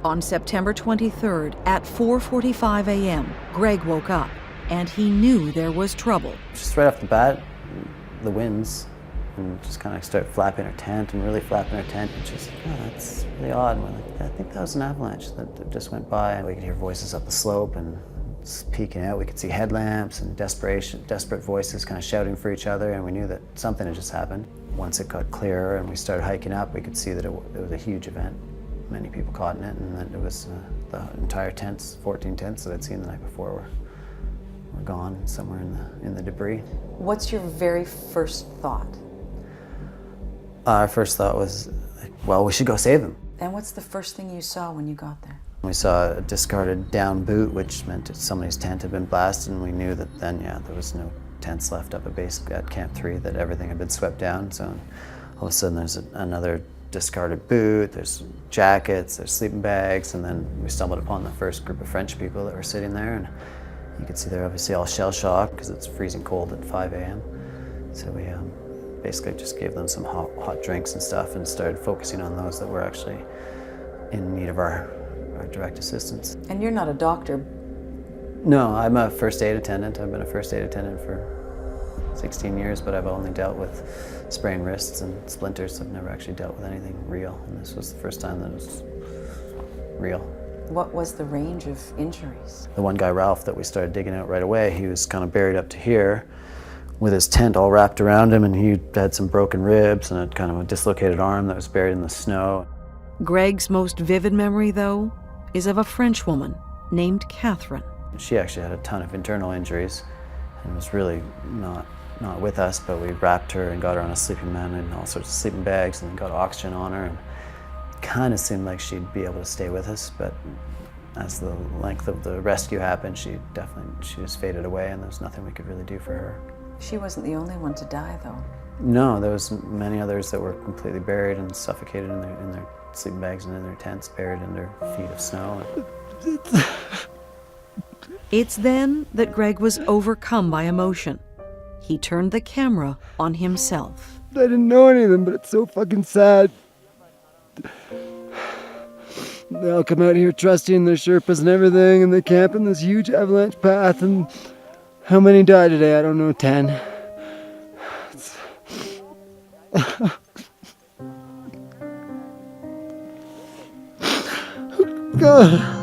On September 23rd at 4:45 a.m., Greg woke up and he knew there was trouble. Just right off the bat, the winds, and just kind of started flapping our tent and really flapping our tent. And she's like, oh, that's really odd. And we're like, I think that was an avalanche that just went by. And we could hear voices up the slope and it's peeking out. We could see headlamps and desperate voices kind of shouting for each other. And we knew that something had just happened. Once it got clearer and we started hiking up, we could see that it was a huge event. Many people caught in it, and that it was the entire tents, 14 tents that I'd seen the night before were gone somewhere in the debris. What's your very first thought? Our first thought was, well, we should go save them. And what's the first thing you saw when you got there? We saw a discarded down boot, which meant that somebody's tent had been blasted, and we knew that then, yeah, there was no tents left up at Camp 3, that everything had been swept down. So all of a sudden there's another discarded boot, there's jackets, there's sleeping bags, and then we stumbled upon the first group of French people that were sitting there, and you could see they're obviously all shell-shocked because it's freezing cold at 5 a.m. So we basically just gave them some hot drinks and stuff and started focusing on those that were actually in need of our direct assistance. And you're not a doctor? No, I'm a first aid attendant. I've been a first aid attendant for 16 years, but I've only dealt with sprained wrists and splinters. I've never actually dealt with anything real, and this was the first time that it was real. What was the range of injuries? The one guy, Ralph, that we started digging out right away, he was kind of buried up to here with his tent all wrapped around him, and he had some broken ribs and a kind of a dislocated arm that was buried in the snow. Greg's most vivid memory, though, is of a French woman named Catherine. She actually had a ton of internal injuries and was really not with us, but we wrapped her and got her on a sleeping mat and all sorts of sleeping bags and got oxygen on her, and kind of seemed like she'd be able to stay with us, but as the length of the rescue happened, she just faded away, and there was nothing we could really do for her. She wasn't the only one to die, though. No, there was many others that were completely buried and suffocated in their sleeping bags and in their tents, buried under feet of snow. It's then that Greg was overcome by emotion. He turned the camera on himself. I didn't know any of them, but it's so fucking sad. They all come out here trusting their Sherpas and everything, and they camp in this huge avalanche path, and how many died today? I don't know, 10. God.